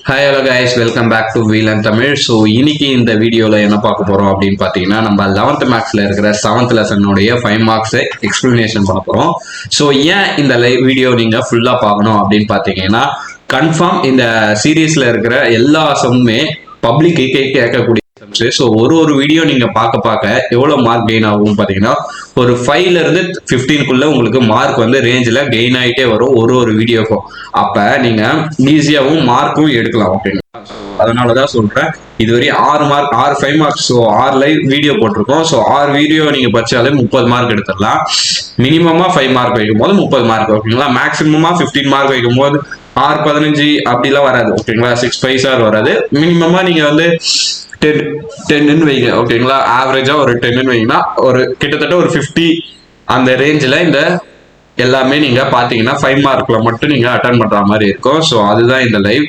Hi hello guys, welcome back to வீல் and Tamil. So இன்னைக்கு இந்த வீடியோவில் என்ன பார்க்க போகிறோம் அப்படின்னு பார்த்தீங்கன்னா, நம்ம 11th மேக்ஸில் இருக்கிற 7th லெசனுடைய 5 மார்க்ஸை எக்ஸ்பிளனேஷன் பண்ண போகிறோம். ஸோ ஏன் இந்த வீடியோ நீங்கள் ஃபுல்லாக பார்க்கணும் அப்படின்னு பார்த்தீங்கன்னா, கன்ஃபார்ம் இந்த சீரீஸில் இருக்கிற எல்லா சம்முமே பப்ளிக்கு கேட்கக்கூடிய சம்ஸ். ஸோ ஒரு வீடியோ நீங்கள் பார்க்க எவ்வளோ மார்க் கெயின் ஆகும் பார்த்தீங்கன்னா, ஒரு 5ல இருந்து 15க்குள்ள உங்களுக்கு மார்க் வந்து ரேஞ்சில் கெயின் ஆகிட்டே வரும் ஒரு வீடியோக்கும். அப்போ நீங்கள் ஈஸியாகவும் மார்க்கும் எடுக்கலாம். ஓகேங்களா? அதனாலதான் சொல்றேன், இதுவரை 6 mark 5 marks. So 6 live video போட்டிருக்கோம். ஸோ 6 வீடியோ நீங்க படிச்சாலே 30 மார்க் எடுத்துடலாம். மினிமமா 5 மார்க் வைக்கும் போது 30 மார்க். ஓகேங்களா? மேக்சிமமா 15 மார்க் வைக்கும் போது 6 15 அப்படிலாம் வராது. ஓகேங்களா? 6 5 சார் வராது. மினிமமா நீங்க வந்து 10 வைங்க. ஓகேங்களா? ஆவரேஜா ஒரு 10 வைங்கன்னா ஒரு கிட்டத்தட்ட ஒரு 50 அந்த ரேஞ்சில் இந்த எல்லாமே நீங்க பாத்தீங்கன்னா 5 மார்க்ல மட்டும் நீங்க அட்டன் பண்ற மாதிரி இருக்கும். ஸோ அதுதான் இந்த லைவ்.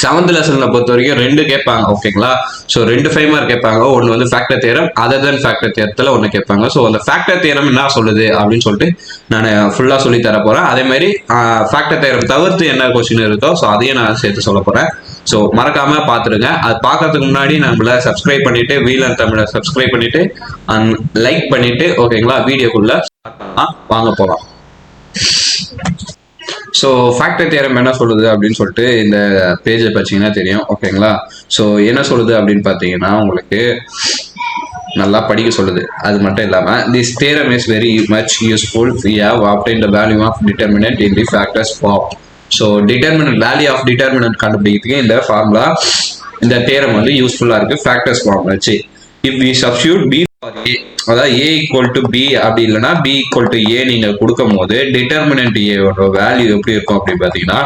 7th லெசன்ல பொறுத்த வரைக்கும் 2 கேட்பாங்க. ஓகேங்களா? ஸோ 2 5 மார்க் கேட்பாங்க. ஒன்று வந்து ஃபேக்டர் தியரம், அதர் தென் ஃபேக்டர் தியரத்தில் ஒன்று கேட்பாங்க. ஸோ அந்த ஃபேக்டர் தியரம் என்ன சொல்லுது அப்படின்னு சொல்லிட்டு நான் ஃபுல்லாக சொல்லி தர போறேன். அதே மாதிரி ஃபேக்டர் தியரம் தவிர்த்து என்ன கொஸ்டின் இருக்கோ ஸோ அதையும் நான் சேர்த்து சொல்ல போறேன். ஸோ மறக்காம பார்த்துருங்க. அது பார்க்கறதுக்கு முன்னாடி நம்மள சப்ஸ்கிரைப் பண்ணிட்டு, வீல் அண்ட் தமிழை சப்ஸ்கிரைப் பண்ணிட்டு லைக் பண்ணிட்டு, ஓகேங்களா, வீடியோக்குள்ள வாங்க போகலாம். ஸோ ஃபேக்டர் தியரம் என்ன சொல்லுது அப்படின்னு சொல்லிட்டு இந்த பேஜில் பார்த்தீங்கன்னா தெரியும். ஓகேங்களா? ஸோ என்ன சொல்லுது அப்படின்னு பார்த்தீங்கன்னா, உங்களுக்கு நல்லா படிக்க சொல்லுது. அது மட்டும் இல்லாமல், this theorem is very much useful. We have obtain the value of determinant in the factors form. So determinant, value of determinant கண்டுபிடிக்கிறதுக்கு இந்த ஃபார்முலா, இந்த தியரம் வந்து யூஸ்ஃபுல்லாக இருக்குது ஃபேக்டர்ஸ் ஃபார்ம் வச்சு. If we substitute B for A, அதாவது A equal to be அப்படி இல்லைன்னா பி ஈக்குவல் டு ஏ நீங்க கொடுக்கும் போது டிட்டர்மினன்ட் ஏவோட வேல்யூ எப்படி இருக்கும் அப்படின்னு பார்த்தீங்கன்னா,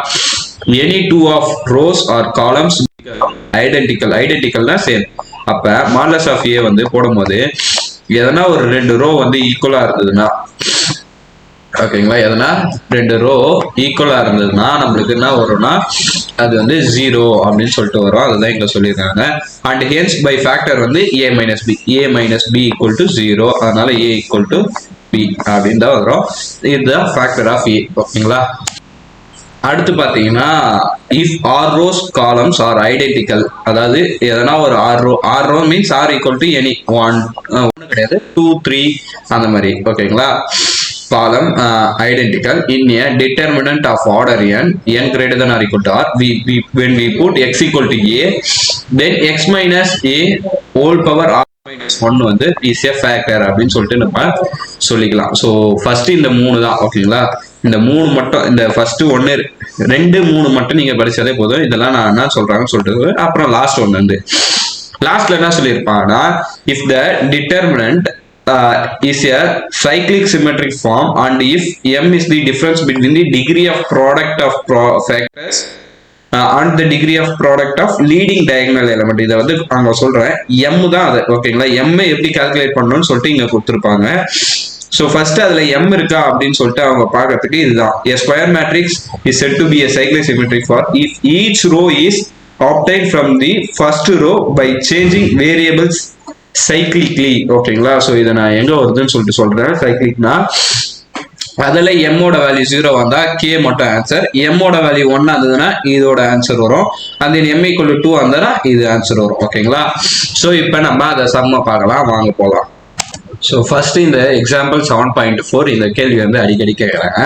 any 2 of rows or columns ஐடென்டிக்கல்னா சேம். அப்ப மாடலஸ் ஆஃப் ஏ வந்து போடும்போது எதனா ஒரு 2 ரோ வந்து ஈக்குவலா இருந்ததுன்னா, ஓகேங்களா, எதனா 2 ரோ ஈக்குவலா இருந்ததுன்னா நம்மளுக்கு என்ன வரும்னா அது வந்து 0 அப்படின்னு சொல்லிட்டு வரும். அதுதான் இங்க சொல்லியிருக்காங்க. அண்ட் ஹென்ஸ் பை ஃபேக்டர் வந்து a minus B equal to 0. அதனால a ஈக்குவல் டு பி அப்படின்னு தான் வரும். இதுதான் ஃபேக்டர் ஆஃப் a. ஓகேங்களா? அடுத்து பார்த்தீங்கன்னா, if are rows columns are identical, அதாவது எதனா ஒரு or row means are equal to any ஒன்று கிடையாது, 2 3 அந்த மாதிரி. ஓகேங்களா? column identical in a determinant of order n greater than or equal to r, when we put x equal to a, then x minus a whole power r minus 1 வந்து is a factor அப்படின்னு சொல்லிட்டு நம்ம சொல்லிக்கலாம். So first இந்த 3 தான். ஓகேங்களா? இந்த 3 மட்டும், இந்த ஃபர்ஸ்ட் 1 2 3 மட்டும் நீங்க படிச்சாலே போதும். இதெல்லாம் நான் என்ன சொல்றாங்கன்னு சொல்லிட்டு அப்புறம் லாஸ்ட் ஒன்று வந்து லாஸ்ட்ல என்ன சொல்லியிருப்பாங்கன்னா, if the determinant is a cyclic symmetric form and if m is the difference between the degree of product of factors and the degree of product of leading diagonal element. இதை வந்து அவங்க சொல்றேன், m தான் அது. ஓகேங்களா? m எப்படி calculate பண்ணணும்னு சொல்லிட்டு இங்க கொடுத்துருப்பாங்க. ஸோ ஃபர்ஸ்ட் அதுல m இருக்கா அப்படின்னு சொல்லிட்டு அவங்க பார்க்கறதுக்கு இதுதான். a square matrix is said to be a cyclic symmetric form if each row is obtained from the first row by changing variables சைக்ளிக்லி. ஓகேங்களா? ஸோ இதை நான் எங்க வருதுன்னு சொல்லிட்டு சொல்றேன். சைக்ளிக்னா அதில் எம்மோட வேல்யூ 0 வந்தா கே மட்டும் ஆன்சர், எம்மோட வேல்யூ 1 இருந்ததுன்னா இதோட ஆன்சர் வரும், அந்த எம் ஈக்குவல் டு 2 வந்தா இது ஆன்சர் வரும். ஓகேங்களா? ஸோ இப்போ நம்ம அதை சம்ம பார்க்கலாம், வாங்க போகலாம். ஸோ ஃபர்ஸ்ட் இந்த எக்ஸாம்பிள் 7.4 இந்த கேள்வி வந்து அடிக்கடி கேட்குறாங்க.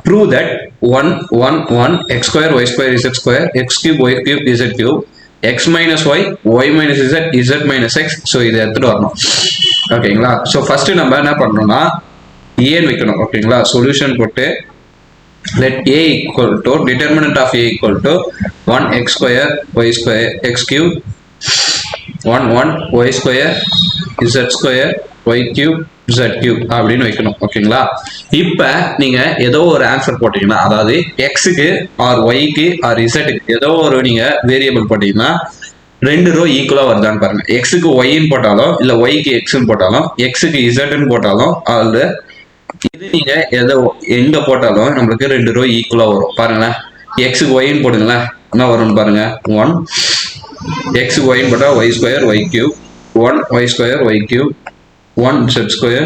Prove that 1 1 1 x square y square z square x cube y cube z cube x minus y, y minus z, z minus x. So இதை எடுத்துட்டு வரணும். ஓகேங்களா? ஸோ ஃபர்ஸ்ட் நம்ம என்ன பண்ணணும்னா ஏன்னு வைக்கணும். ஓகேங்களா? சொல்யூஷன் போட்டு let a equal to determinant of a equal to 1 x square y square x cube 1 1 y square z square y cube z cube அப்படின்னு வைக்கணும். ஓகேங்களா? இப்ப நீங்க ஏதோ ஒரு ஆன்சர் போட்டீங்கன்னா, அதாவது எக்ஸுக்கு ஆர் ஒய்க்கு ஆர் இசட்டுக்கு ஏதோ ஒரு நீங்க வேரியபிள் போட்டீங்கன்னா 2 ரோ ஈக்குவலா வருதான்னு பாருங்க. எக்ஸுக்கு ஒய்ன்னு போட்டாலும் இல்ல ஒய்க்கு எக்ஸ்ன்னு போட்டாலும் எக்ஸுக்கு இசட்ன்னு போட்டாலும் அது இது நீங்க எதோ எங்க போட்டாலும் நம்மளுக்கு 2 ரோ ஈக்குவலா வரும். பாருங்களேன், எக்ஸுக்கு ஒய்ன்னு போடுங்களேன், என்ன வரும்னு பாருங்க. 1 எக்ஸுக்கு ஒய்ன்னு போட்டா Y square Y cube 1 Y square Y cube 1 z square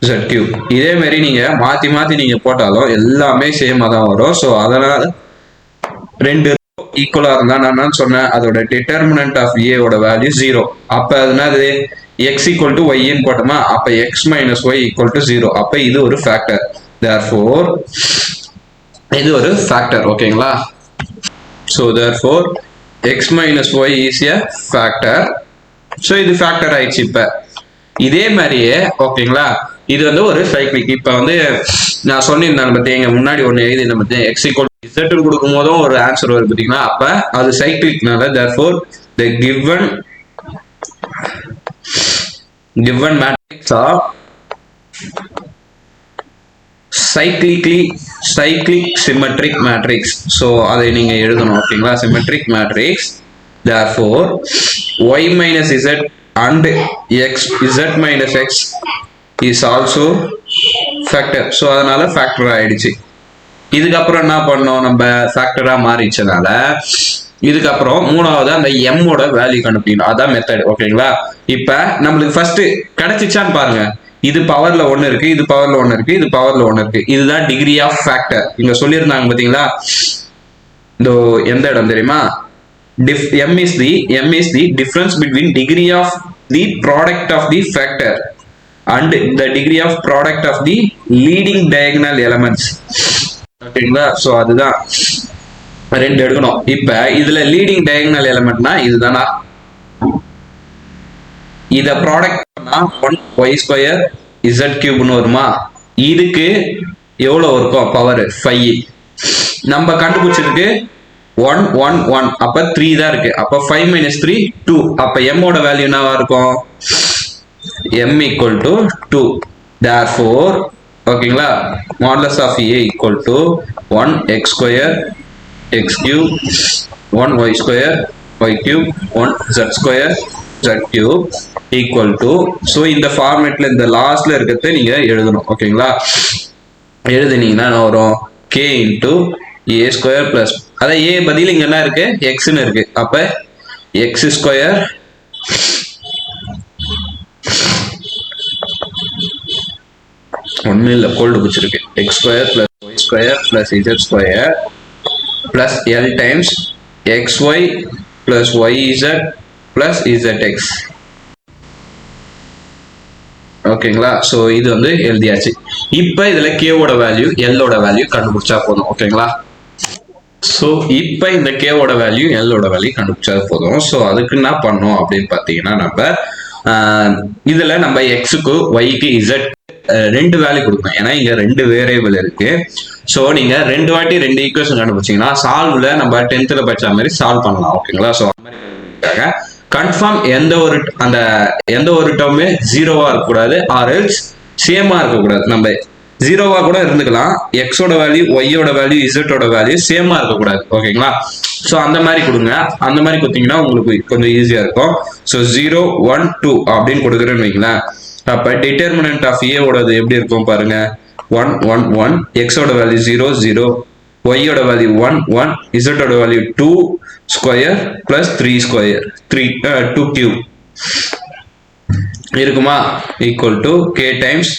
z cube. இதே மாதிரி நீங்க மாத்தி மாத்தி நீங்க போட்டாலும் எல்லாமே சேமா தான் வரும். ஸோ அதனால 2 ஈக்குவலா இருந்தா நான் என்ன சொன்னேன், அதோட டிட்டர்மினன்ட் ஆஃப் ஏ ஓட வேல்யூ 0. அப்ப அது என்னது, x ஈக்குவல் டு ஒய்ன்னு போட்டோமா, அப்ப x minus Y equal to 0. அப்ப இது ஒரு ஃபேக்டர். therefore இது ஒரு ஃபேக்டர். ஓகேங்களா? so therefore x minus y is a factor. so இது ஃபேக்டர் ஆயிடுச்சு. இப்ப இதே மாதிரியே ஓகேங்களா, இது வந்து ஒரு சைக்கிளிக். இப்ப வந்து நான் சொன்னிருந்தேன் பார்த்தீங்க, முன்னாடி ஒன்னு எழுதி பத்தி x equal to z கொடுக்கும் போதும் ஒரு ஆன்சர் வருது பார்த்தீங்களா, அப்ப அது சைக்கிளிக்னால therefore the given matrix are cyclic symmetric matrix. so அதை நீங்க எழுதணும். ஓகேங்களா? symmetric matrix. therefore y minus z and z minus x is also factor. so அதனால ஃபேக்டர் ஆயிடுச்சு. இதுக்கப்புறம் என்ன பண்ணோம், நம்ம ஃபேக்டரா மாறிச்சனால இதுக்கப்புறம் மூணாவது அந்த m ஓட வேல்யூ கண்டுபிடிக்கணும். அதான் மெத்தட். ஓகேங்களா? இப்ப நம்மளுக்கு ஃபர்ஸ்ட் கிடைச்சிச்சான்னு பாருங்க. இது பவர்ல ஒன்னு இருக்கு, இது பவர்ல ஒன்னு இருக்கு, இது பவர்ல ஒன்னு இருக்கு. இதுதான் டிகிரி ஆஃப் ஃபேக்டர். இங்க சொல்லியிருந்தாங்க பாத்தீங்களா, இந்த எந்த இடம் தெரியுமா, m is the difference between degree of the product of the factor and the degree of product of the leading diagonal elements. ஓகேங்களா? சோ அதுதான் ரெண்டு எடுக்கணும். இப்ப இதுல லீடிங் டயகனல் எலிமெண்ட்னா இதுதானா, இத ப்ராடக்ட் பண்ணா 1y² z³ னு வருமா, இதுக்கு எவ்வளவு இருக்கும் பவர் 5. நம்ம கண்டுபிடிச்சிருக்கு 1 1 1, அப்ப 3 தான் இருக்கு. அப்ப 5 minus 3 2. அப்ப m ஓட வேல்யூ என்னவா இருக்கும், m equal to 2. therefore ஓகேங்களா, modulus of a equal to 1x² x³ 1y² y³ 1z² z³ equal to. so இந்த ஃபார்மேட்ல இந்த லாஸ்ட்ல இருக்கிறத நீங்க எழுதணும். ஓகேங்களா? எழுதுனீங்கன்னா என்ன வரும், k into a² plus அத a பதில் இங்க என்ன இருக்கு, x ன்னு இருக்கு. அப்ப x² ஒண்ணு இல்ல, கோல்டு பிடிச்சிருக்கு, x² plus y² plus z² plus l times xy plus yz plus zx. ஓகேங்களா? சோ இது வந்து எழுதியாச்சு. இப்ப இதுல k ஓட வேல்யூ l ஓட வேல்யூ கண்டுபிடிச்சா போதும். ஓகேங்களா? சோ இப்ப இந்த k ஓட வேல்யூ l ஓட வேல்யூ கண்டுபிடிச்சா போதும். சோ அதுக்கு என்ன பண்ணோம் அப்படின்னு பாத்தீங்கன்னா, நம்ம இதுல நம்ம x க்கு y க்கு z ரெண்டு வேல்யூ கொடுக்கணும். ஏன்னா இங்க ரெண்டு வேரியபிள் இருக்கு. சோ நீங்க ரெண்டு வாட்டி ரெண்டு ஈக்குவேஷன் கண்டுபிடிச்சீங்கன்னா சால்வ்ல நம்ம 10th படிச்ச மாதிரி சால்வ் பண்ணலாம். ஓகேங்களா? சோ கன்ஃபார்ம் எந்த ஒரு டேர்மே ஜீரோவா இருக்கக்கூடாது, ஆர் எல்ஸ் சேமா இருக்கக்கூடாது. நம்ம ஜீரோவா கூட இருந்துக்கலாம், எக்ஸோட வேல்யூ ஒய்யோட வேல்யூ இசட்டோட வேல்யூ சேமா இருக்கக்கூடாது. ஓகேங்களா? சோ அந்த மாதிரி கொடுங்க. அந்த மாதிரி கொடுத்தீங்கன்னா உங்களுக்கு கொஞ்சம் ஈஸியா இருக்கும். சோ 0 1 2 அப்படின்னு கொடுக்குறேன்னு வைங்களேன். அப்ப டிட்டர்மினன்ட் ஆஃப் ஏ ஓடது எப்படி இருக்கும் பாருங்க, 1 1 1, எக்ஸோட வேல்யூ 0 0, ஒய்யோட வேல்யூ 1 1, இசட்டோட value 2 square plus 3 square 2 cube இருக்குமா, ஈக்குவல் டு k டைம்ஸ்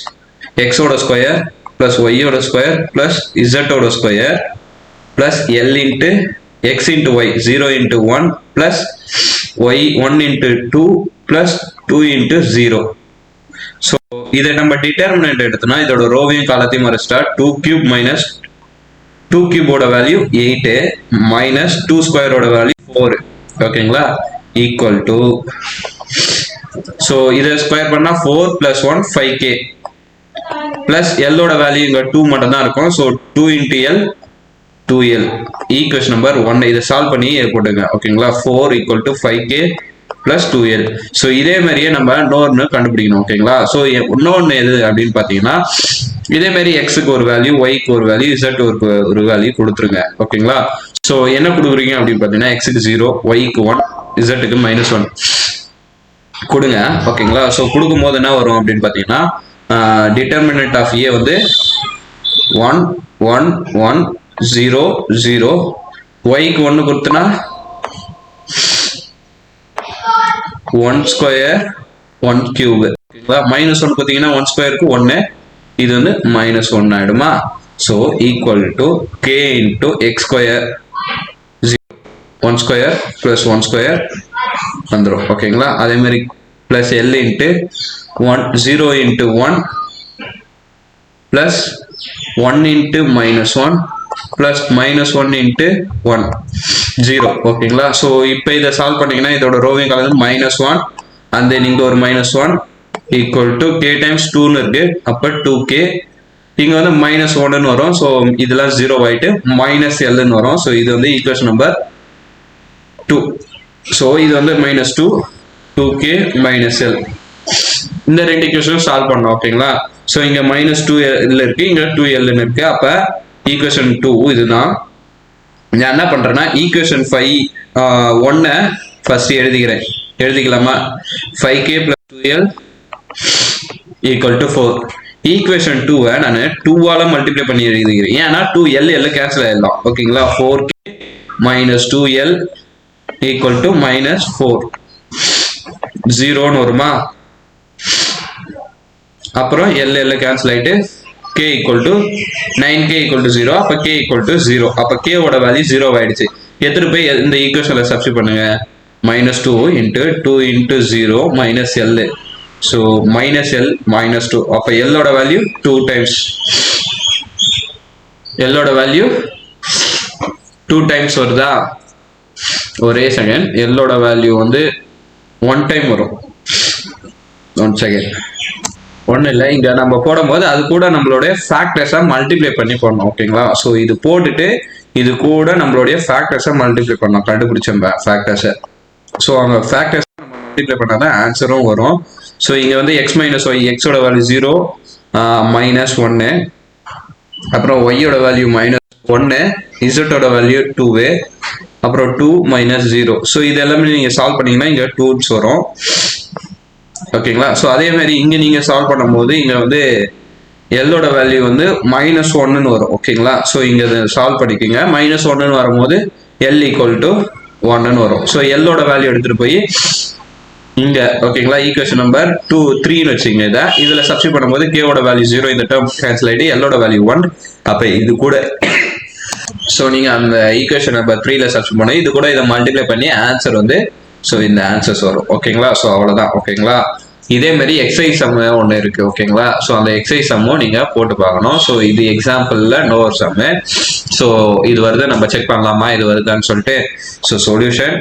எக்ஸோட ஸ்கொயர் பிளஸ் ஒய்யோட ஸ்கொயர் பிளஸ் இசட்டோட square plus L into X into Y 0 into 1 plus Y 1 into 2 plus 2 into 0. So இதை நம்ம டிட்டர்மினன்ட் எடுத்தோம்னா இதோட ரோவையும் காலத்தையும் மறைச்சிட்டா 2 கியூப் மைனஸ் 2 கியூபோட வேல்யூ 8 மைனஸ் 2 ஸ்கொயரோட வேல்யூ 4. ஓகேங்களா? ஈக்குவல் டு, ஸோ இதை ஸ்கொயர் பண்ணா 4 பிளஸ் 1 5k பிளஸ் எல்லோட வேல்யூ இங்க 2 மட்டும் தான் இருக்கும். So 2 into L 2l. Equation number 1 இதை சால்வ் பண்ணி போட்டுங்க. ஓகேங்களா? 4 equal to 5k plus 2l. So இதே மாதிரியே நம்ம இன்னொன்று கண்டுபிடிக்கணும். ஓகேங்களா? ஸோ இன்னொன்று எது அப்படின்னு பார்த்தீங்கன்னா, இதே மாதிரி எக்ஸுக்கு ஒரு வேல்யூ, ஒய்க்கு ஒரு வேல்யூ, இசட்டுக்கு ஒரு வேல்யூ கொடுத்துருங்க. ஓகேங்களா? ஸோ என்ன கொடுக்குறீங்க அப்படின்னு பார்த்தீங்கன்னா, எக்ஸுக்கு 0, ஒய்க்கு 1, இசட்டுக்கு -1 கொடுங்க. ஓகேங்களா? ஸோ கொடுக்கும் போது என்ன வரும் அப்படின்னு பார்த்தீங்கன்னா, டிட்டர்மினன்ட் ஆஃப் ஏ வந்து 1 1 1 0 0, ஒய்க்கு 1 கொடுத்தனா 1 ஸ்கொயர் 1 கியூப். -1 பார்த்தீங்கன்னா 1 ஸ்கொயருக்கு 1, இது வந்து -1 ஆயிடுமா. So equal to k into X square 0. 1 square plus 1 square வந்துடும் ஓகேங்களா. அதே மாதிரி plus L into 1 0 into 1 plus 1 into -1 plus -1 into 1 0 ஓகேங்களா. ஸோ இப்போ இதை சால்வ் பண்ணீங்கன்னா இதோட ரோவிங் கலந்து -1 அண்ட் தென் இங்கே ஒரு -1 ஈக்குவல் டு k டைம்ஸ் 2ன்னு இருக்கு. அப்போ 2k இங்கே வந்து -1ன்னு வரும். ஸோ இதெல்லாம் 0 ஆகிட்டு -Lன்னு வரும். ஸோ இது வந்து ஈக்குவேஷன் நம்பர் 2. ஸோ இது வந்து -2 2k -L இந்த ரெண்டு ஈக்குவேஷனும் சால்வ் பண்ணோம் ஓகேங்களா. ஸோ இங்கே -2L இருக்கு, இங்கே 2Lன்னு இருக்கு. அப்போ ஈக்குவேஷன் 2 இதுதான். நான் என்ன பண்றேன்னா equation 1 first எழுதிக்கலாமா. 5k + 2L = 4. Equation 2 நான் 2ஆல மல்டிப்ளை பண்ணி எழுதிக்கிறேன். ஏன்னா 2L கேன்சல் ஆயிடலாம் ஓகேங்களா. 4k - 2L = -4 0ன்னு வருமா. அப்புறம் L கேன்சல் ஆயிட்டு k = 9k = 0. அப்ப k = 0. அப்ப k ஓட வேல்யூ 0 ஆயிடுச்சு. எத்தனை போய் இந்த ஈக்குவேஷன்ல சப்ஸ்டிட் பண்ணுங்க. -2 × 2 × 0 -L. So -L -2. அப்ப L ஓட வேல்யூ 2 டைம்ஸ். L ஓட வேல்யூ 2 டைம்ஸ் வருதா. ஒரே செகண்ட். L ஓட வேல்யூ வந்து 1 டைம் வரும். 1 செகண்ட். ஒன்றும் இல்லை, இங்கே நம்ம போடும்போது அது கூட நம்மளுடைய ஃபேக்டர்ஸை மல்டிப்ளை பண்ணி போடணும் ஓகேங்களா. ஸோ இது போட்டுட்டு இது கூட நம்மளுடைய ஃபேக்டர்ஸை மல்டிப்ளை பண்ணணும். கண்டுபிடிச்ச ஃபேக்டர்ஸை. ஸோ அவங்க ஃபேக்டர்ஸ் நம்ம மல்டிப்ளை பண்ணால் தான் ஆன்சரும் வரும். ஸோ இங்கே வந்து x - y, எக்ஸோட வேல்யூ 0 -1, அப்புறம் ஒய்யோட வேல்யூ -1, இசட்டோட வேல்யூ 2, அப்புறம் 2 - 0. ஸோ இது எல்லாமே நீங்கள் சால்வ் பண்ணீங்கன்னா இங்கே 2s வரும் ஓகேங்களா. ஸோ அதே மாதிரி இங்கே நீங்கள் சால்வ் பண்ணும்போது இங்கே வந்து எல்லோட வேல்யூ வந்து -1ன்னு வரும் ஓகேங்களா. ஸோ இங்கே சால்வ் பண்ணிக்கோங்க. -1ன்னு வரும்போது L = 1ன்னு வரும். ஸோ எல்லோட வேல்யூ எடுத்துகிட்டு போய் இங்கே ஓகேங்களா ஈக்குவேஷன் நம்பர் 3ன்னு வச்சுங்க. இதில் சப்ஸ்டிட் பண்ணும்போது கேவோட வேல்யூ 0, இந்த டேர்ம் கேன்சல் ஆகிட்டு எல்லோட வேல்யூ 1. அப்போ இது கூட ஸோ நீங்கள் அந்த ஈக்குவேஷன் நம்பர் 3ல சப்ஸ்டிட் பண்ணி இது கூட இதை மல்டிப்ளை பண்ணி ஆன்சர் வந்து ஸோ இந்த ஆன்சர்ஸ் வரும் ஓகேங்களா. ஸோ அவ்வளோதான் ஓகேங்களா. இதே மாதிரி எக்ஸசைஸ் சம் ஒன்று இருக்கு ஓகேங்களா. ஸோ அந்த எக்ஸசைஸ் சம்மும் நீங்கள் போட்டு பார்க்கணும். ஸோ இது எக்ஸாம்பிளில் இன்னொரு சம்மு. ஸோ இது வருது, நம்ம செக் பண்ணலாமா இது வருதான்னு சொல்லிட்டு. ஸோ சொல்யூஷன்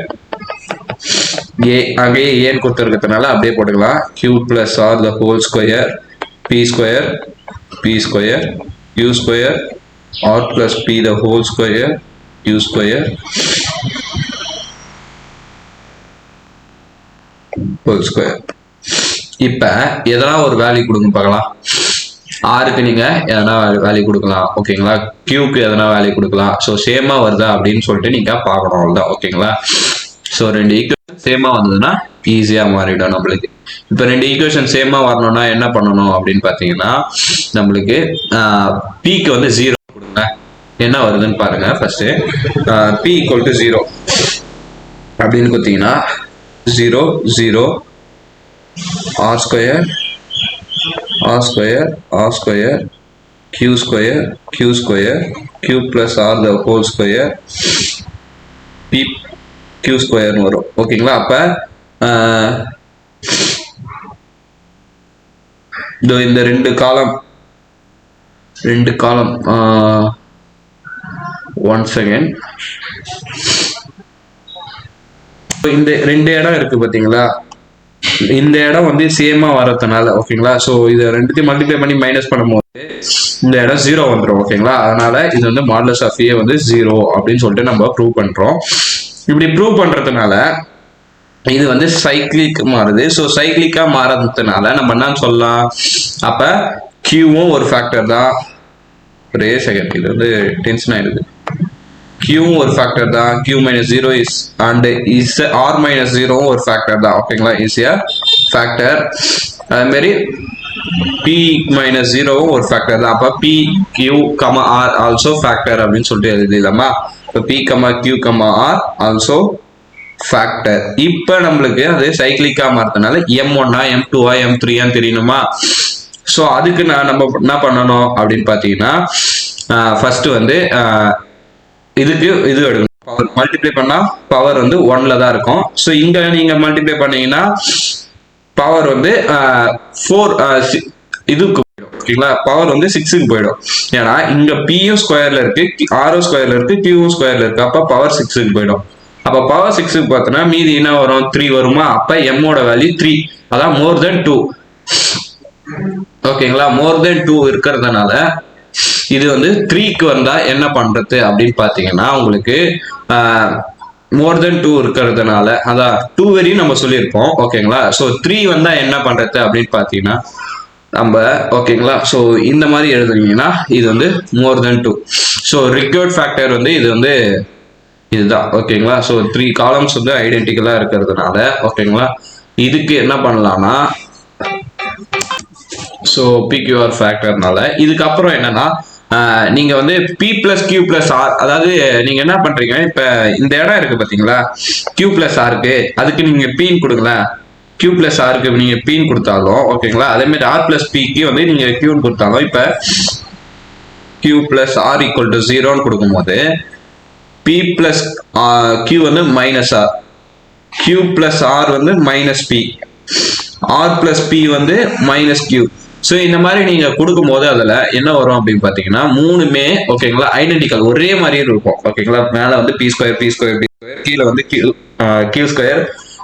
ஏ அங்கேயே ஏன்னு கொடுத்துருக்கிறதுனால அப்படியே போட்டுக்கலாம். q + r the whole square p square q square r + p the whole square q square whole square. இப்போ எதனா ஒரு வேல்யூ கொடுங்க பார்க்கலாம். ஆருக்கு நீங்கள் எதனா வேல்யூ கொடுக்கலாம் ஓகேங்களா. கியூக்கு எதனா வேல்யூ கொடுக்கலாம். ஸோ சேமாக வருதா அப்படின்னு சொல்லிட்டு நீங்கள் பார்க்கணும். அவ்வளோதான் ஓகேங்களா. ஸோ 2 ஈக்குவேஷன் சேமாக வந்ததுன்னா ஈஸியாக மாறிடும் நம்மளுக்கு. இப்போ 2 ஈக்குவேஷன் சேமாக வரணும்னா என்ன பண்ணணும் அப்படின்னு பார்த்தீங்கன்னா நம்மளுக்கு பிக்கு வந்து 0 கொடுங்க. என்ன வருதுன்னு பாருங்க. ஃபர்ஸ்ட் p = 0 அப்படின்னு கொடுத்தீங்கன்னா 0 0 r square r square r square q square q square q + r the whole square p q square வரும் ஓகேங்களா. அப்ப இந்த ரெண்டு காலம் 1 செகண்ட். இந்த 2 இடம் இருக்கு பாத்தீங்களா. இந்த இடம் வந்து சேமா வரதுனால ஓகேங்களா. ஸோ இதை ரெண்டுத்தையும் மல்டிப்ளை பண்ணி மைனஸ் பண்ணும்போது இந்த இடம் 0 வந்துடும் ஓகேங்களா. அதனால இது வந்து மாடுலஸ் ஆஃப் ஏ வந்து 0 அப்படின்னு சொல்லிட்டு நம்ம ப்ரூவ் பண்றோம். இப்படி ப்ரூவ் பண்றதுனால இது வந்து சைக்கிளிக் மாறுது. ஸோ சைக்கிளிக்கா மாறதுனால நம்ம என்ன சொல்லலாம். அப்ப கியூவும் ஒரு ஃபேக்டர் தான். ஒரே செகண்ட், இது வந்து டென்ஷன் ஆயிடுது. கியூவும் ஒரு ஃபேக்டர் தான். q - 0 is and is r - 0 ஒரு ஃபேக்டர் தான் ஓகேங்களா. ஈஸியா ஃபேக்டர். அதே மாதிரி p - 0 ஒரு ஃபேக்டர் தான். அப்ப p q, r also factor அப்படின்னு சொல்லிட்டு எழுதிடலாமா. இப்போ p, q, r also factor. இப்போ நம்மளுக்கு அது சைக்கிளிக்கா மாறதுனால m1 m2 m3 தெரியணுமா. ஸோ அதுக்கு நம்ம என்ன பண்ணணும் அப்படின்னு பார்த்தீங்கன்னா ஃபர்ஸ்ட் வந்து இதுக்கு இது எடுக்கணும். பவர் மல்டிப்ளை பண்ணா பவர் வந்து 1ல தான் இருக்கும். ஸோ இங்க நீங்க மல்டிப்ளை பண்ணீங்கன்னா பவர் வந்து 4 இதுக்கு போயிடும். ஓகேங்களா, பவர் வந்து 6க்கு போயிடும். ஏன்னா இங்க பியும் ஸ்கொயர்ல இருக்கு, ஆரும் ஸ்கொயர்ல இருக்கு, கியூவும் ஸ்கொயர்ல இருக்கு. அப்ப பவர் 6க்கு போயிடும். அப்ப பவர் 6க்கு பார்த்தோன்னா மீதி என்ன வரும், 3 வருமா. அப்ப எம்மோட வேல்யூ 3, அதான் மோர் தென் 2. ஓகேங்களா, மோர் தென் 2 இருக்கிறதுனால இது வந்து 3க்கு வந்தா என்ன பண்றது அப்படின்னு பாத்தீங்கன்னா உங்களுக்கு மோர் தென் 2 இருக்கிறதுனால அதான் 2 வரையும் நம்ம சொல்லியிருப்போம். ஓகேங்களா, ஸோ 3 வந்தா என்ன பண்றது அப்படின்னு பாத்தீங்கன்னா நம்ம ஓகேங்களா, ஸோ இந்த மாதிரி எழுதுனீங்கன்னா இது வந்து மோர் தென் 2. ஸோ ரிக்வயர்ட் ஃபேக்டர் வந்து இது வந்து இதுதான். ஓகேங்களா, ஸோ 3 காலம்ஸ் வந்து ஐடென்டிக்கலா இருக்கிறதுனால ஓகேங்களா இதுக்கு என்ன பண்ணலாம்னா ஸோ பிக்யூஆர் ஃபேக்டர்னால இதுக்கப்புறம் என்னன்னா நீங்க வந்து P plus Q plus R, அதாவது நீங்க என்ன பண்றீங்க, இப்ப இந்த இடம் இருக்கு பாத்தீங்களா கியூ பிளஸ் ஆருக்கு, அதுக்கு நீங்க பீன் கொடுங்களேன். கியூ பிளஸ் ஆருக்கு நீங்க பீன் கொடுத்தாலும் ஓகேங்களா, அதே மாதிரி ஆர் பிளஸ் பிக்கு வந்து நீங்க கியூன்னு கொடுத்தாலும் இப்ப Q plus R equal to 0ன்னு கொடுக்கும்போது பி பிளஸ் கியூ வந்து minus R, Q plus R வந்து minus P, R plus P வந்து மைனஸ் கியூ. ஸோ இந்த மாதிரி நீங்க கொடுக்கும் போது அதுல என்ன வரும் அப்படின்னு பாத்தீங்கன்னா மூணுமே ஓகேங்களா ஐடென்டிக்கல் ஒரே மாதிரியே இருக்கும். ஓகேங்களா, மேல வந்து P square P square P square, கீழே வந்து கியூ ஸ்கொயர்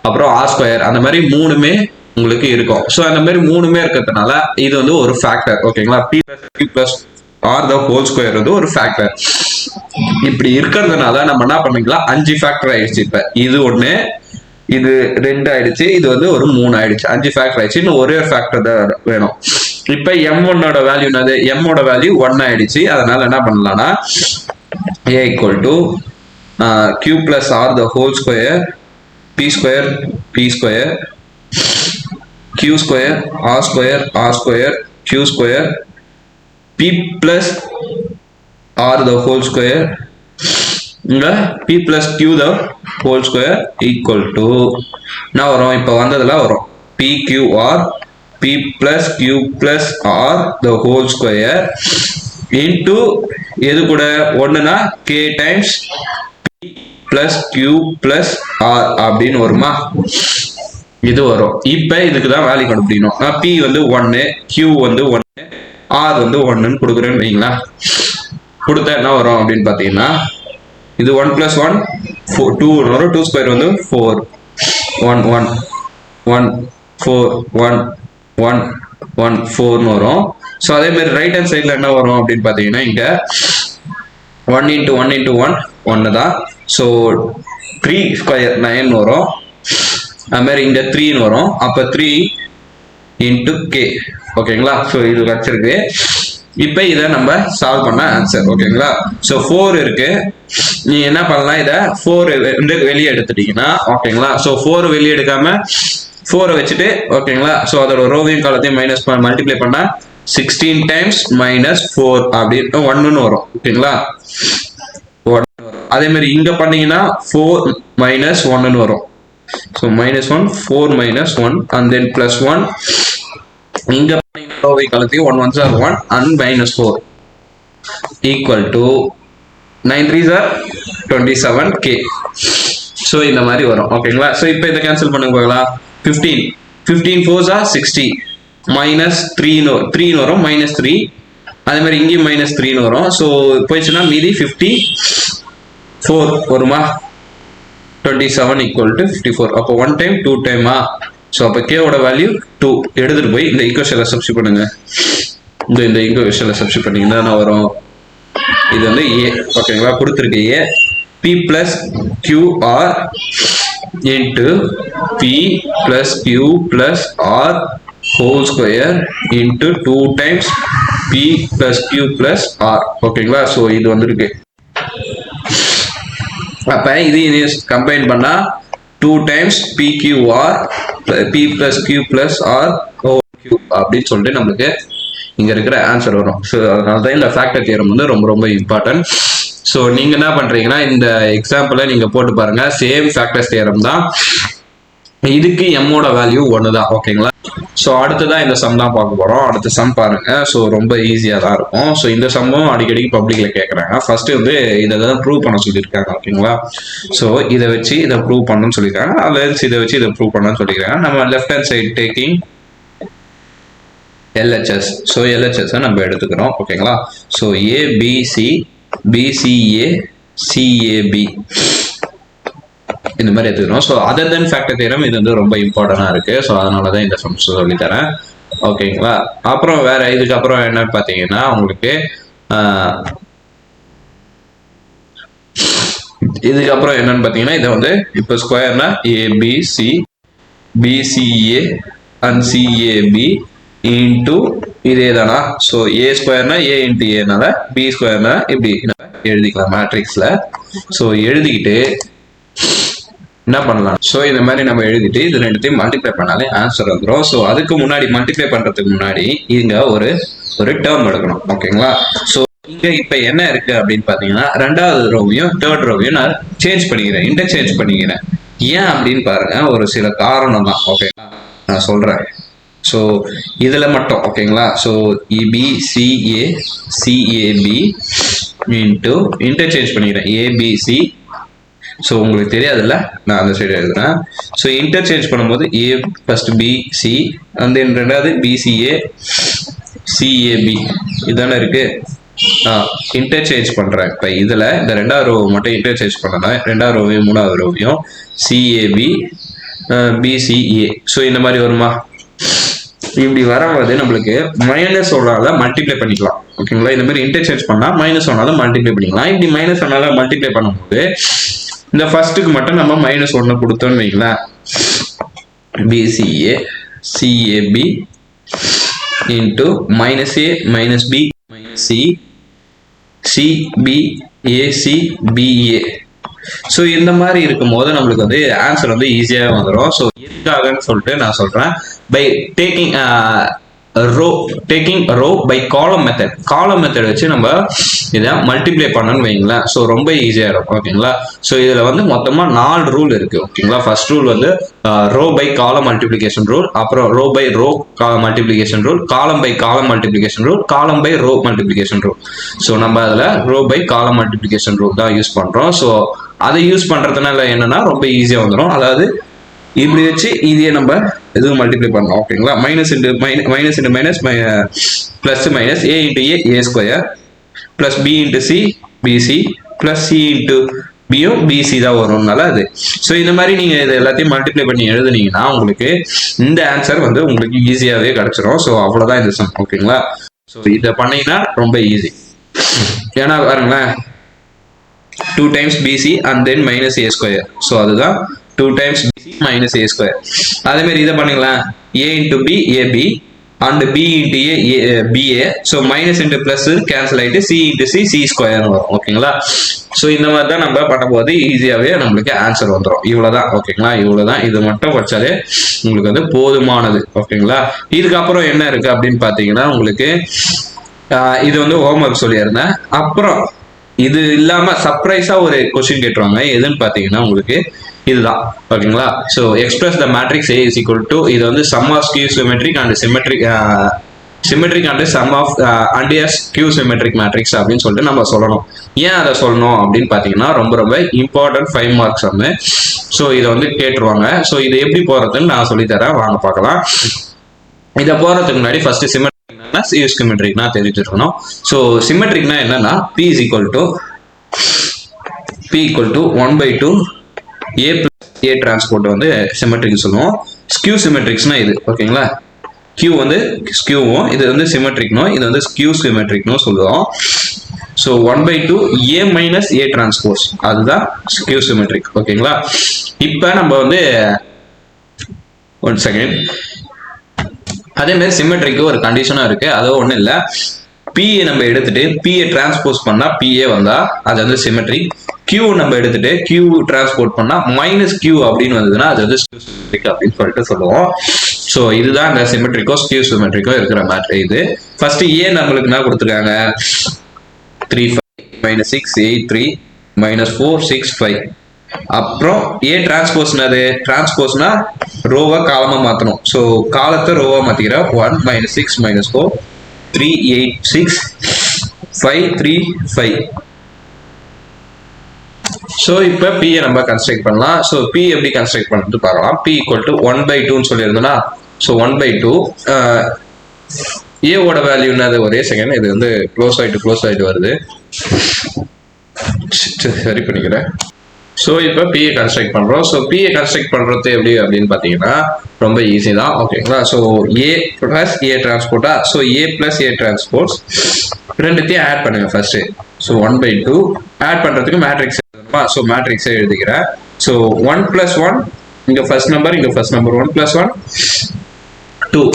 அப்புறம் ஆர் ஸ்கொயர், அந்த மாதிரி மூணுமே உங்களுக்கு இருக்கும். ஸோ அந்த மாதிரி மூணுமே இருக்கிறதுனால இது வந்து ஒரு ஃபேக்டர். ஓகேங்களா, P plus Q plus R the whole square வந்து ஒரு ஃபேக்டர். இப்படி இருக்கிறதுனால நம்ம என்ன பண்ணிக்கலாம், 5 ஃபேக்டர் ஆயிடுச்சு. இப்ப இது 1, இது 2 ஆயிடுச்சு, இது வந்து ஒரு 3 ஆயிடுச்சு, 5 ஃபேக்டர் ஆயிடுச்சு. இன்னும் ஒரே ஃபேக்டர் தான் வேணும். இப்ப m1ஓட வேல்யூ என்னது, m-ஓட வேல்யூ 1 ஆயிடுச்சு. அதனால என்ன பண்ணலாம்னா a equal to q plus r the whole square p square p square q square r square r square q square p plus r the whole square இங்க p plus q the whole square equal to நான் வரும் இப்ப வந்ததுல வரும் pqr p plus q plus r the whole square into எது கூட ஒண்ணுனா k times p plus q plus r அப்படின்னு வருமா, இது வரும். இப்ப இதுக்கு தான் வேல்யூ கண்டுபிடிக்கணும். p வந்து 1, q வந்து 1, r வந்து 1ன்னு கொடுக்குறேன்னு வைங்களா. கொடுத்தா என்ன வரும் அப்படின்னு பாத்தீங்கன்னா இது 1 plus 1 2 வரும், 2 ஸ்கொயர் வந்து 4, 1 1 1 4 1 1 1 4ன்னு வரும். ஸோ அதே மாதிரி ரைட் ஹேண்ட் சைடில் என்ன வரும் அப்படின்னு பார்த்தீங்கன்னா இங்கே 1 into 1 into 1 1 தான். ஸோ 3 ஸ்கொயர் 9 வரும். அது மாதிரி இங்கே 3ன்னு வரும். அப்போ 3 into k. ஓகேங்களா, ஸோ இது வச்சிருக்கு. இப்போ இதை நம்ம சால்வ் பண்ண ஆன்சர். ஓகேங்களா, ஸோ 4 இருக்கு. நீ என்ன பண்ணலாம், இதை 4 வெளியே எடுத்துட்டீங்கன்னா ஓகேங்களா. ஸோ 4 வெளியே எடுக்காம 4 வச்சுட்டு ஓகேங்களா, ஸோ அதோட ரோவையும் காலத்தையும் மைனஸ் மல்டிப்ளை பண்ணா 16 டைம்ஸ் மைனஸ் 4 அப்படின்னு 1ன்னு வரும். ஓகேங்களா, அதே மாதிரி இங்க பண்ணீங்கன்னா 4 மைனஸ் 1ன்னு வரும். So minus 1 4 minus 1 and then plus 1. இங்க பண்ணீங்கன்னா ரோவை காலத்தையும் 1 1s are 1 and minus 4 equal to 9 3s are 27k. So இந்த மாதிரி வரும். ஓகேங்களா, ஸோ இப்போ இதை கேன்சல் பண்ணுங்க பார்க்கலாம். 15 4s are 60 மைனஸ் 3 வரும், மைனஸ் 3. அதே மாதிரி இங்கேயும் மைனஸ் 3 வரும். ஸோ போயிடுச்சுன்னா மீதி 54 வருமா, 27 equal to 54. அப்போ 1 டைம் 2 டைமா. ஸோ அப்போ கேவோட வேல்யூ 2 எடுத்துட்டு போய் இந்த ஈக்குவேஷனில் சப்ஸ்டிட் பண்ணுங்க. இந்த ஈக்குவேஷனில் சப்ஸ்டிட் பண்ணீங்கன்னா வரும் இது வந்து ஏ. ஓகேங்களா, கொடுத்துருக்கு ஏ p plus qr into p plus q plus r whole square into 2 times p plus q plus r. ஓகேங்களா, ஸோ இது வந்துருக்கு. அப்ப இது கம்பைன் பண்ணா 2 times pqr p plus q plus r whole q அப்படின்னு சொல்லிட்டு நம்மளுக்கு இங்க இருக்கிற ஆன்சர் வரும். ஸோ அதனால தான் இந்த ஃபேக்டர் தியரம் வந்து ரொம்ப ரொம்ப இம்பார்ட்டன்ட். ஸோ நீங்க என்ன பண்றீங்கன்னா இந்த எக்ஸாம்பிளை நீங்க போட்டு பாருங்க, சேம் ஃபேக்டர்ஸ் தியரம் தான். இதுக்கு m ஓட வேல்யூ 1 தான். ஓகேங்களா, ஸோ அடுத்ததான் இந்த சம் தான் பார்க்க போறோம். அடுத்த சம் பாருங்க. ஸோ ரொம்ப ஈஸியாக தான் இருக்கும். ஸோ இந்த சம்மும் அடிக்கடி பப்ளிக்ல கேட்குறாங்க. ஃபர்ஸ்ட் வந்து இதை தான் ப்ரூவ் பண்ண சொல்லியிருக்காங்க. ஓகேங்களா? ஸோ இதை வச்சு இதை ப்ரூவ் பண்ணணும்னு சொல்லியிருக்காங்க. அதில் இதை வச்சு இதை ப்ரூவ் பண்ணணும்னு சொல்லியிருக்காங்க. நம்ம left hand side taking LHS. So LHS நம்ம எடுத்துக்கிறோம். ஓகேங்களா? ஸோ ABC BCA CAB இந்த மாதிரி எடுத்துக்கிறோம். ஸோ அதர் தென் ஃபேக்டர் தியரம் இது வந்து ரொம்ப இம்பார்ட்டண்டாக இருக்கு. ஸோ அதனால தான் இந்த சம்ஸ் சொல்லித்தரேன். ஓகேங்களா? அப்புறம் வேற இதுக்கப்புறம் என்னன்னு பார்த்தீங்கன்னா உங்களுக்கு இதுக்கப்புறம் என்னன்னு பார்த்தீங்கன்னா இதை வந்து இப்போ ஸ்கொயர்னா ABC BCA and CAB into இதே தானா. ஸோ A ஸ்கொயர்னா A இன்ட்டு ஏனால B ஸ்கொயர்னா இப்படி எழுதிக்கலாம் மேட்ரிக்ஸ்ல. ஸோ எழுதிக்கிட்டு என்ன பண்ணலாம். ஸோ இந்த மாதிரி நம்ம எழுதிட்டு இது ரெண்டுத்தையும் மல்டிப்ளை பண்ணாலே ஆன்சர் வந்துடும். ஸோ அதுக்கு முன்னாடி மல்டிப்ளை பண்றதுக்கு முன்னாடி இங்க ஒரு டேர்ம் எடுக்கணும். ஓகேங்களா? ஸோ இங்க இப்ப என்ன இருக்கு அப்படின்னு பாத்தீங்கன்னா ரெண்டாவது ரோவையும் தேர்ட் ரோவையும் நான் சேஞ்ச் பண்ணிக்கிறேன், இன்டர்சேஞ்ச் பண்ணிக்கிறேன். ஏன் அப்படின்னு பாருங்க, ஒரு சில காரணம் தான். ஓகேங்களா? நான் சொல்றேன். ஸோ இதுல மட்டும் ஓகேங்களா? So EBCA CAB into interchange பண்ணிக்கிறேன் ABC. ஸோ உங்களுக்கு தெரியாதுல்ல, நான் அந்த சைடு எழுதுறேன். ஸோ இன்டர்சேஞ்ச் பண்ணும்போது A first BC and then ரெண்டாவது BCA CAB இதானே இருக்கு. இன்டர்சேஞ்ச் பண்றேன். இப்போ இதுல இந்த ரெண்டாவது ரோ மட்டும் இன்டர்சேஞ்ச் பண்ணனா ரெண்டாவது ரோவையும் மூணாவது ரோவையும் CAB BCA. ஸோ இந்த மாதிரி வருமா? இப்படி வரும்போது நம்மளுக்கு மைனஸ் ஒன்னால மல்டிப்ளை பண்ணிக்கலாம். ஓகேங்களா? இந்த மாதிரி இன்டர்சேஞ்ச் பண்ணா மைனஸ் ஒன்னால மல்டிப்ளை பண்ணிக்கலாம். இப்படி மைனஸ் ஒன்னால மல்டிப்ளை பண்ணும்போது இந்த ஃபர்ஸ்ட்டுக்கு மட்டும் நம்ம -1 கொடுத்தோம்னு வைங்களேன். BCA CAB into -A -B -C CB AC BA. So இந்த மாதிரி இருக்கும் போது நம்மளுக்கு வந்து ஆன்சர் வந்து ஈஸியாக வந்துடும். ஸோ எதுக்காகன்னு சொல்லிட்டு நான் சொல்றேன். By taking row by column method வச்சு நம்ம இதை மல்டிப்ளை பண்ணணும்னு வைங்களேன். ஸோ ரொம்ப ஈஸியாக இருக்கும். ஓகேங்களா? ஸோ இதில் வந்து மொத்தமாக 4 ரூல் இருக்கு. ஓகேங்களா? ஃபர்ஸ்ட் ரூல் வந்து row by column multiplication rule, அப்புறம் row by row multiplication rule, column by column multiplication rule, column by row multiplication rule. So நம்ம அதில் row by column multiplication rule தான் யூஸ் பண்றோம். ஸோ அதை use பண்றதுனால என்னன்னா ரொம்ப ஈஸியாக வந்துடும். அதாவது இப்படி வச்சு இதையே நம்ம எதுவும் மல்டிப்ளை பண்ணலாம். ஓகேங்களா? Minus into minus plus minus A into A square plus B into C BC plus C into பியும் BC தான் வரும்னால அது. ஸோ இந்த மாதிரி நீங்க இது எல்லாத்தையும் மல்டிப்ளை பண்ணி எழுதுனீங்கன்னா உங்களுக்கு இந்த ஆன்சர் வந்து உங்களுக்கு ஈஸியாவே கிடைச்சிடும். ஸோ அவ்வளவுதான் இந்த சம். ஓகேங்களா? ஸோ இதை பண்ணீங்கன்னா ரொம்ப ஈஸி. ஏன்னா பாருங்களேன் 2 times BC and then minus A square. So அதுதான் 2 times BC minus A square. அதே மாதிரி இதை பண்ணுங்களேன். A into B AB and B into A BA. So minus into plus cancel ஆகிட்டு C into C ஸ்கொயர் வரும். ஓகேங்களா? So இந்த மாதிரி தான் நம்ம பண்ணும்போது ஈஸியாகவே நம்மளுக்கு ஆன்சர் வந்துடும். இவ்வளோதான். ஓகேங்களா? இவ்வளோதான். இது மட்டும் படிச்சாலே உங்களுக்கு வந்து போதுமானது. ஓகேங்களா? இதுக்கப்புறம் என்ன இருக்கு அப்படின்னு பார்த்தீங்கன்னா உங்களுக்கு இது வந்து ஹோம்ஒர்க் சொல்லியிருந்தேன். அப்புறம் இது இல்லாம சர்ப்ரைஸா ஒரு கொஸ்டின் கேட்டுருவாங்க. எதுன்னு பாத்தீங்கன்னா உங்களுக்கு இதுதான். ஓகேங்களா? So express the matrix A is equal to இது வந்து sum of skew symmetric and symmetric and sum of and skew symmetric matrix அப்படின்னு சொல்லிட்டு நம்ம சொல்லணும். ஏன் அதை சொல்லணும் அப்படின்னு பாத்தீங்கன்னா ரொம்ப ரொம்ப இம்பார்ட்டன்ட் 5 மார்க்ஸ் சம்மு. ஸோ இதை வந்து கேட்டுருவாங்க. ஸோ இதை எப்படி போறதுன்னு நான் சொல்லித்தரேன், வாங்க பார்க்கலாம். இதை போறதுக்கு முன்னாடி ஃபர்ஸ்ட் சிமெட்ரிக்னா தெரிஞ்சிருக்கணும். ஸோ சிமெட்ரிக்னா என்னன்னா P is equal to 1/2 A plus A transport வந்து சிமெட்ரிக் சொல்லுவோம். ஸ்கியூ சிமெட்ரிக்ஸ்னா இது. ஓகேங்களா? Q வந்து ஸ்கியூவும் இது வந்து சிமெட்ரிக்னும் இது வந்து ஸ்கியூ சிமெட்ரிக்னும் சொல்லுவோம். So 1/2 A minus A transpose அதுதான் ஸ்கியூ சிமெட்ரிக். ஓகேங்களா? இப்போ நம்ம வந்து 1 செகண்ட். அதே மாதிரி சிமெட்ரிக்கு ஒரு கண்டிஷனா இருக்கு. அது ஒன்றும் இல்லை. பிஏ நம்ம எடுத்துட்டு பிஏ டிரான்ஸ்போஸ் பண்ணா பிஏ வந்தா அது வந்து சிமெட்ரிக். கியூ நம்ம எடுத்துட்டு கியூ டிரான்ஸ்போர்ட் பண்ணா -Q அப்படின்னு வந்ததுன்னா அது வந்து ஸ்கியூ சிமெட்ரிக் அப்படின்னு சொல்லிட்டு சொல்லுவோம். ஸோ இதுதான் இந்த சிமெட்ரிக்கோ ஸ்கியூ சிமெட்ரிக்கோ இருக்கிற மேட்ரு. இது ஃபர்ஸ்ட் ஏ நம்மளுக்கு என்ன கொடுத்துருக்காங்க 3 5 -6 8 3 -4 6 5. அப்புறம் ஏ டிரான்ஸ்போஸ்னது டிரான்ஸ்போஸ்னா ரோவை காலமா மாற்றணும். ஸோ காலத்தை ரோவா மாற்றிக்கிறேன். 1 - 6 - 4 3 8 6 5 3 5. ஸோ இப்போ பியை நம்ம கன்ஸ்ட்ரக்ட் பண்ணலாம். ஸோ பி எப்படி கன்ஸ்ட்ரக்ட் பண்ணுறது பார்க்கலாம். பி ஈக்குவல் டு 1/2 சொல்லியிருந்தோம்னா, ஸோ 1/2 ஏவோட வேல்யூ என்னது, ஒரே செகண்ட், இது வந்து க்ளோஸ் ஆகிட்டு வருது, சரி பண்ணிக்கிறேன். ஸோ இப்போ பிஏ கன்ஸ்ட்ரக்ட் பண்ணுறோம். ஸோ பிஏ கன்ஸ்ட்ரக்ட் பண்ணுறது எப்படி அப்படின்னு பார்த்தீங்கன்னா ரொம்ப ஈஸி தான். ஓகேங்களா. So A plus A டிரான்ஸ்போர்ட்டா, so A plus A transports ரெண்டுத்தையும் ஆட் பண்ணுங்க ஃபர்ஸ்ட். ஸோ 1/2 ஆட் பண்ணுறதுக்கு மேட்ரிக்ஸ் எழுதணுமா, ஸோ மேட்ரிக்ஸே எழுதிக்கிறேன். ஸோ 1 + 1 இங்கே ஃபர்ஸ்ட் நம்பர், இங்கே ஃபர்ஸ்ட் நம்பர், 1 + 1 2.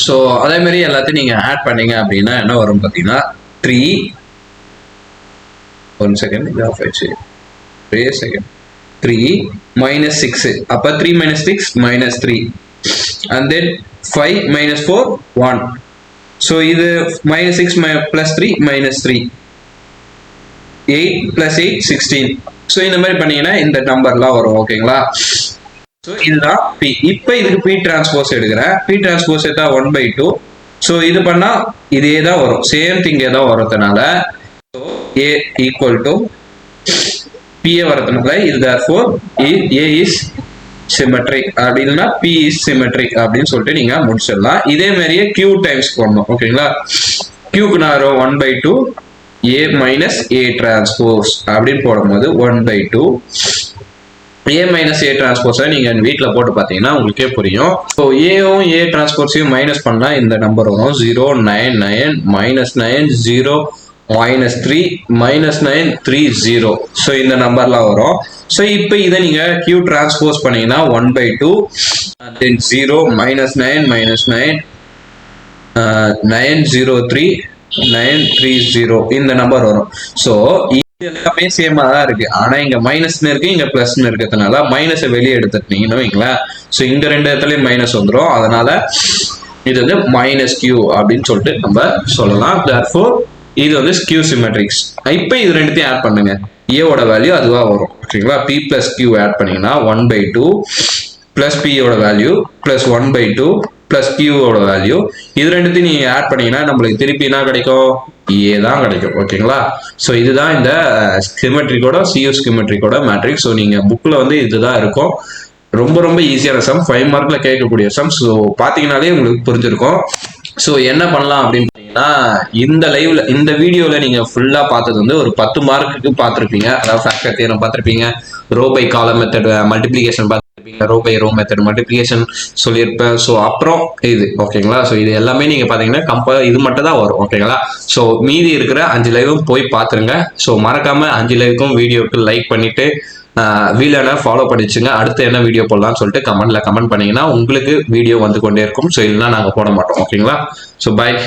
ஸோ அதே மாதிரி எல்லாத்தையும் நீங்கள் ஆட் பண்ணீங்க அப்படின்னா என்ன வரும் பார்த்தீங்கன்னா 3 1 செகண்ட் இது ஆஃப் ஆயிடுச்சு, 3 செகண்ட் 3 - 6, அப்போ 3 - 6 -3, and then 5 - 4 1. ஸோ இது -6 + 3 -3, 8 + 8 16. ஸோ இந்த மாதிரி பண்ணீங்கன்னா இந்த நம்பர்லாம் வரும். ஓகேங்களா. ஸோ இதுதான் பி. இப்போ இதுக்கு பி டிரான்ஸ்போஸ் எடுக்கிறேன். பி டிரான்ஸ்போஸ் எடுத்தா 1/2. ஸோ இது பண்ணா இதே தான் வரும், சேம் திங்கே தான் வரதுனால so A equal to BA வரதுனால இது therefore ஏ இஸ் சிமெட்ரிக் அப்படின்னா பி இஸ் சிமெட்ரிக் அப்படின்னு சொல்லிட்டு நீங்க முடிச்சிடலாம். இதே மாதிரியே கியூ டைம்ஸ் போடணும். ஓகேங்களா. கியூக்கு நான் 1/2 ஏ மைனஸ் ஏ டிரான்ஸ்போஸ் அப்படின்னு போடும்போது 1/2 ஏ மைனஸ் ஏ டிரான்ஸ்போஸை நீங்க வீட்டில் போட்டு பார்த்தீங்கன்னா உங்களுக்கே புரியும். ஸோ ஏவும் ஏ டிரான்ஸ்போஸையும் மைனஸ் பண்ணா இந்த நம்பர் வரும் 0 9 9 -9 0 -3 -9 3 0. ஸோ இந்த நம்பர்லாம் வரும். ஸோ இப்போ இதை நீங்க கியூ டிரான்ஸ்போஸ் பண்ணீங்கன்னா 1/2 then 0 -9 -9 903 930 இந்த நம்பர் வரும். ஸோ எல்லாமே சேமா தான் இருக்கு. ஆனா இங்க மைனஸ்னு இருக்கு, இங்க பிளஸ்னு இருக்கிறதுனால மைனஸை வெளியே எடுத்துட்டீங்கன்னு வைங்களேன். ஸோ இங்க ரெண்டு இடத்துலயும் மைனஸ் வந்துடும். அதனால இது வந்து மைனஸ் கியூ அப்படின்னு சொல்லிட்டு நம்ம சொல்லலாம். therefore இது வந்து ஸ்கியூ சிமெட்ரிக்ஸ். இப்போ இது ரெண்டுத்தையும் ஆட் பண்ணுங்க, ஏவோட வேல்யூ அதுவா வரும். ஓகேங்களா. பி பிளஸ் கியூ ஆட் பண்ணீங்கன்னா 1/2 பிளஸ் பியோட வேல்யூ பிளஸ் 1/2 பிளஸ் கியூவோட வேல்யூ, இது ரெண்டுத்தையும் நீங்க ஆட் பண்ணீங்கன்னா நம்மளுக்கு திருப்பி என்ன கிடைக்கும், ஏ தான் கிடைக்கும். ஓகேங்களா. ஸோ இதுதான் இந்த சிமெட்ரிக்கோட சியூ சிமெட்ரிக்கோட மேட்ரிக்ஸ். ஸோ நீங்க புக்ல வந்து இதுதான் இருக்கும். ரொம்ப ரொம்ப ஈஸியான சம், 5 மார்க்ல கேட்கக்கூடிய சம். ஸோ பாத்தீங்கன்னாலே உங்களுக்கு புரிஞ்சிருக்கும். ஸோ என்ன பண்ணலாம் அப்படின்னு பார்த்தீங்கன்னா இந்த லைவ்ல இந்த வீடியோல நீங்க ஃபுல்லா பார்த்தது வந்து ஒரு 10 மார்க்குக்கு பார்த்துருப்பீங்க. அதாவது ஃபேக்டர் தியரம் பார்த்துருப்பீங்க, row by column method multiplication பார்த்துருப்பீங்க, row by row method multiplication சொல்லியிருப்பேன். ஸோ அப்புறம் இது ஓகேங்களா. ஸோ இது எல்லாமே நீங்க பார்த்தீங்கன்னா இது மட்டும் தான் வரும். ஓகேங்களா. ஸோ மீதி இருக்கிற 5 லைவும் போய் பார்த்துருங்க. ஸோ மறக்காம 5 லைவுக்கும் வீடியோக்கு லைக் பண்ணிட்டு வீலனை ஃபாலோ பண்ணிச்சுங்க. அடுத்து என்ன வீடியோ போடலாம்னு சொல்லிட்டு கமெண்ட் பண்ணீங்கன்னா உங்களுக்கு வீடியோ வந்து கொண்டே இருக்கும். ஸோ இல்லைன்னா நாங்கள் போட மாட்டோம். ஓகேங்களா. So bye.